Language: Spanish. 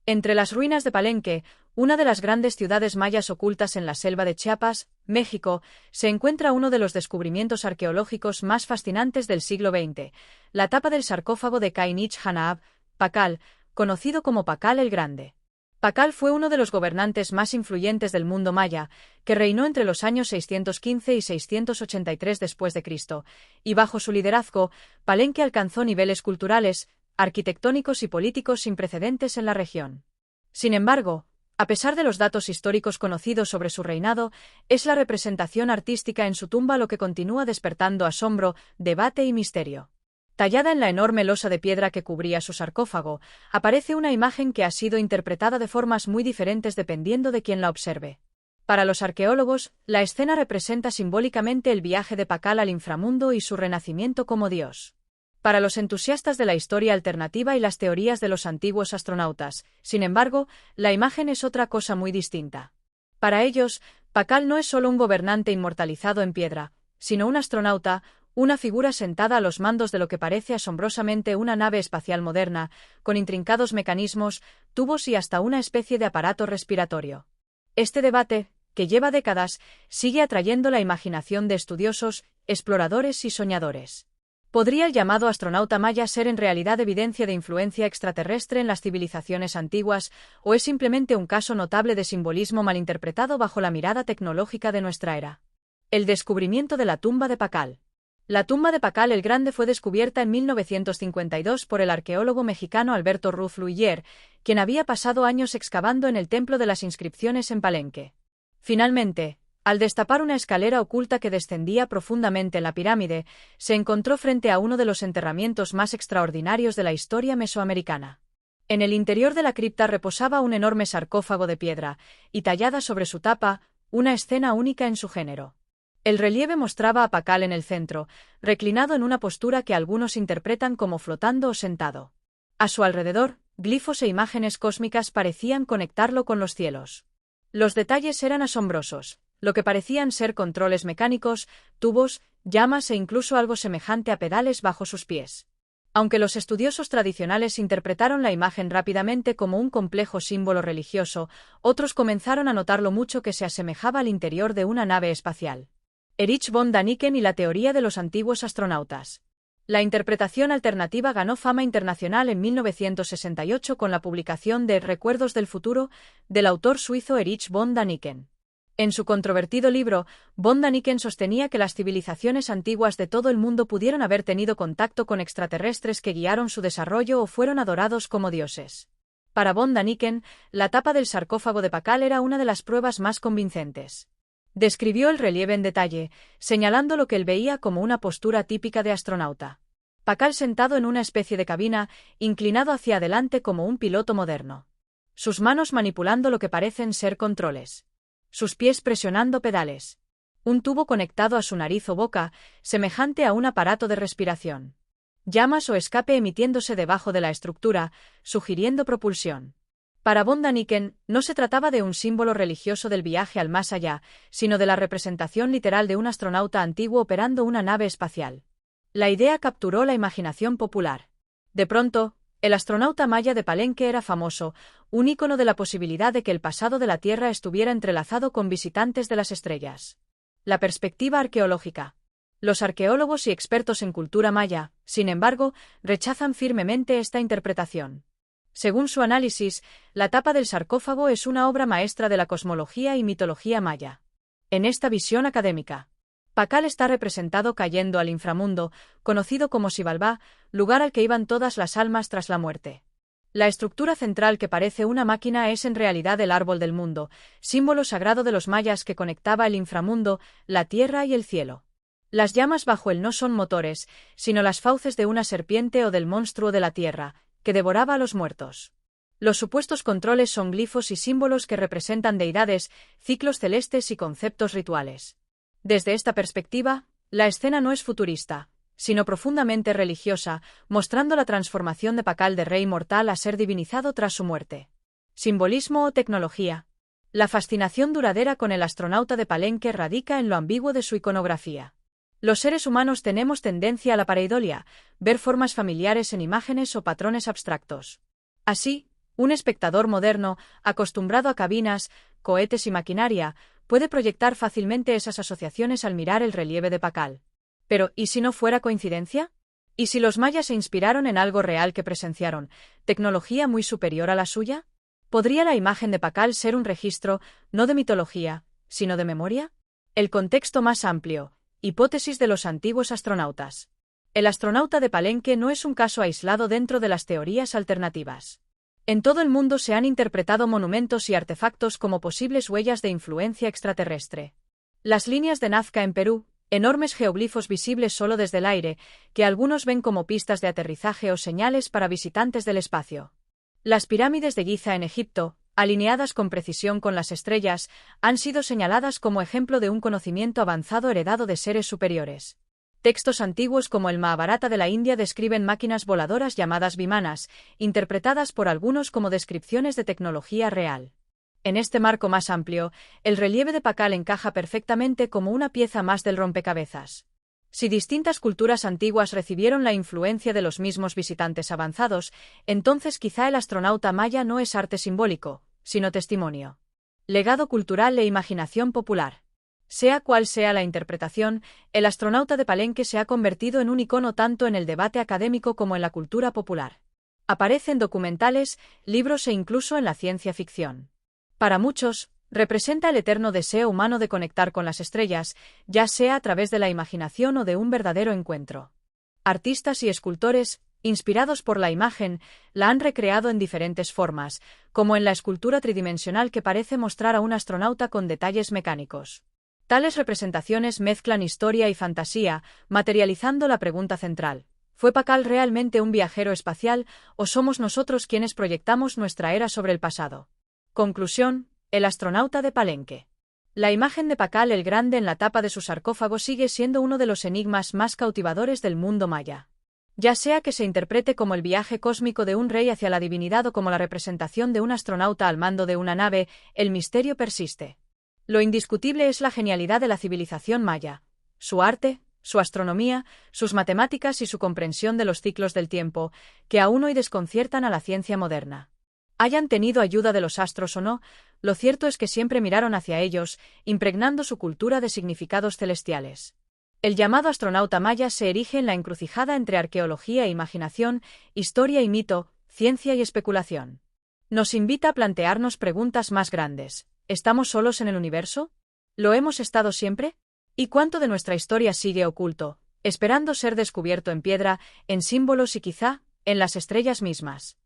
Entre las ruinas de Palenque, una de las grandes ciudades mayas ocultas en la selva de Chiapas, México, se encuentra uno de los descubrimientos arqueológicos más fascinantes del siglo XX, la tapa del sarcófago de Cainich-Hanab, Pacal, conocido como Pacal el Grande. Pacal fue uno de los gobernantes más influyentes del mundo maya, que reinó entre los años 615 y 683 después de Cristo, y bajo su liderazgo, Palenque alcanzó niveles culturales, arquitectónicos y políticos sin precedentes en la región. Sin embargo, a pesar de los datos históricos conocidos sobre su reinado, es la representación artística en su tumba lo que continúa despertando asombro, debate y misterio. Tallada en la enorme losa de piedra que cubría su sarcófago, aparece una imagen que ha sido interpretada de formas muy diferentes dependiendo de quien la observe. Para los arqueólogos, la escena representa simbólicamente el viaje de Pacal al inframundo y su renacimiento como dios. Para los entusiastas de la historia alternativa y las teorías de los antiguos astronautas, sin embargo, la imagen es otra cosa muy distinta. Para ellos, Pacal no es solo un gobernante inmortalizado en piedra, sino un astronauta, una figura sentada a los mandos de lo que parece asombrosamente una nave espacial moderna, con intrincados mecanismos, tubos y hasta una especie de aparato respiratorio. Este debate, que lleva décadas, sigue atrayendo la imaginación de estudiosos, exploradores y soñadores. ¿Podría el llamado astronauta maya ser en realidad evidencia de influencia extraterrestre en las civilizaciones antiguas, o es simplemente un caso notable de simbolismo malinterpretado bajo la mirada tecnológica de nuestra era? El descubrimiento de la tumba de Pacal. La tumba de Pacal el Grande fue descubierta en 1952 por el arqueólogo mexicano Alberto Ruz Luiller, quien había pasado años excavando en el Templo de las Inscripciones en Palenque. Finalmente, al destapar una escalera oculta que descendía profundamente en la pirámide, se encontró frente a uno de los enterramientos más extraordinarios de la historia mesoamericana. En el interior de la cripta reposaba un enorme sarcófago de piedra, y tallada sobre su tapa, una escena única en su género. El relieve mostraba a Pacal en el centro, reclinado en una postura que algunos interpretan como flotando o sentado. A su alrededor, glifos e imágenes cósmicas parecían conectarlo con los cielos. Los detalles eran asombrosos. Lo que parecían ser controles mecánicos, tubos, llamas e incluso algo semejante a pedales bajo sus pies. Aunque los estudiosos tradicionales interpretaron la imagen rápidamente como un complejo símbolo religioso, otros comenzaron a notar lo mucho que se asemejaba al interior de una nave espacial. Erich von Däniken y la teoría de los antiguos astronautas. La interpretación alternativa ganó fama internacional en 1968 con la publicación de Recuerdos del futuro, del autor suizo Erich von Däniken. En su controvertido libro, von Däniken sostenía que las civilizaciones antiguas de todo el mundo pudieron haber tenido contacto con extraterrestres que guiaron su desarrollo o fueron adorados como dioses. Para von Däniken, la tapa del sarcófago de Pacal era una de las pruebas más convincentes. Describió el relieve en detalle, señalando lo que él veía como una postura típica de astronauta. Pacal sentado en una especie de cabina, inclinado hacia adelante como un piloto moderno. Sus manos manipulando lo que parecen ser controles. Sus pies presionando pedales. Un tubo conectado a su nariz o boca, semejante a un aparato de respiración. Llamas o escape emitiéndose debajo de la estructura, sugiriendo propulsión. Para von Däniken, no se trataba de un símbolo religioso del viaje al más allá, sino de la representación literal de un astronauta antiguo operando una nave espacial. La idea capturó la imaginación popular. De pronto, el astronauta maya de Palenque era famoso, un ícono de la posibilidad de que el pasado de la Tierra estuviera entrelazado con visitantes de las estrellas. La perspectiva arqueológica. Los arqueólogos y expertos en cultura maya, sin embargo, rechazan firmemente esta interpretación. Según su análisis, la tapa del sarcófago es una obra maestra de la cosmología y mitología maya. En esta visión académica, Pacal está representado cayendo al inframundo, conocido como Xibalbá, lugar al que iban todas las almas tras la muerte. La estructura central que parece una máquina es en realidad el árbol del mundo, símbolo sagrado de los mayas que conectaba el inframundo, la tierra y el cielo. Las llamas bajo él no son motores, sino las fauces de una serpiente o del monstruo de la tierra, que devoraba a los muertos. Los supuestos controles son glifos y símbolos que representan deidades, ciclos celestes y conceptos rituales. Desde esta perspectiva, la escena no es futurista, sino profundamente religiosa, mostrando la transformación de Pacal de rey mortal a ser divinizado tras su muerte. Simbolismo o tecnología. La fascinación duradera con el astronauta de Palenque radica en lo ambiguo de su iconografía. Los seres humanos tenemos tendencia a la pareidolia, ver formas familiares en imágenes o patrones abstractos. Así, Un espectador moderno, acostumbrado a cabinas, cohetes y maquinaria, puede proyectar fácilmente esas asociaciones al mirar el relieve de Pakal. Pero, ¿y si no fuera coincidencia? ¿Y si los mayas se inspiraron en algo real que presenciaron, tecnología muy superior a la suya? ¿Podría la imagen de Pakal ser un registro, no de mitología, sino de memoria? El contexto más amplio. Hipótesis de los antiguos astronautas. El astronauta de Palenque no es un caso aislado dentro de las teorías alternativas. En todo el mundo se han interpretado monumentos y artefactos como posibles huellas de influencia extraterrestre. Las líneas de Nazca en Perú, enormes geoglifos visibles solo desde el aire, que algunos ven como pistas de aterrizaje o señales para visitantes del espacio. Las pirámides de Giza en Egipto, alineadas con precisión con las estrellas, han sido señaladas como ejemplo de un conocimiento avanzado heredado de seres superiores. Textos antiguos como el Mahabharata de la India describen máquinas voladoras llamadas vimanas, interpretadas por algunos como descripciones de tecnología real. En este marco más amplio, el relieve de Pakal encaja perfectamente como una pieza más del rompecabezas. Si distintas culturas antiguas recibieron la influencia de los mismos visitantes avanzados, entonces quizá el astronauta maya no es arte simbólico, sino testimonio. Legado cultural e imaginación popular. Sea cual sea la interpretación, el astronauta de Palenque se ha convertido en un icono tanto en el debate académico como en la cultura popular. Aparece en documentales, libros e incluso en la ciencia ficción. Para muchos, representa el eterno deseo humano de conectar con las estrellas, ya sea a través de la imaginación o de un verdadero encuentro. Artistas y escultores, inspirados por la imagen, la han recreado en diferentes formas, como en la escultura tridimensional que parece mostrar a un astronauta con detalles mecánicos. Tales representaciones mezclan historia y fantasía, materializando la pregunta central: ¿fue Pakal realmente un viajero espacial, o somos nosotros quienes proyectamos nuestra era sobre el pasado? Conclusión: el astronauta de Palenque. La imagen de Pakal el Grande en la tapa de su sarcófago sigue siendo uno de los enigmas más cautivadores del mundo maya. Ya sea que se interprete como el viaje cósmico de un rey hacia la divinidad o como la representación de un astronauta al mando de una nave, el misterio persiste. Lo indiscutible es la genialidad de la civilización maya, su arte, su astronomía, sus matemáticas y su comprensión de los ciclos del tiempo, que aún hoy desconciertan a la ciencia moderna. Hayan tenido ayuda de los astros o no, lo cierto es que siempre miraron hacia ellos, impregnando su cultura de significados celestiales. El llamado astronauta maya se erige en la encrucijada entre arqueología e imaginación, historia y mito, ciencia y especulación. Nos invita a plantearnos preguntas más grandes. ¿Estamos solos en el universo? ¿Lo hemos estado siempre? ¿Y cuánto de nuestra historia sigue oculto, esperando ser descubierto en piedra, en símbolos y quizá, en las estrellas mismas?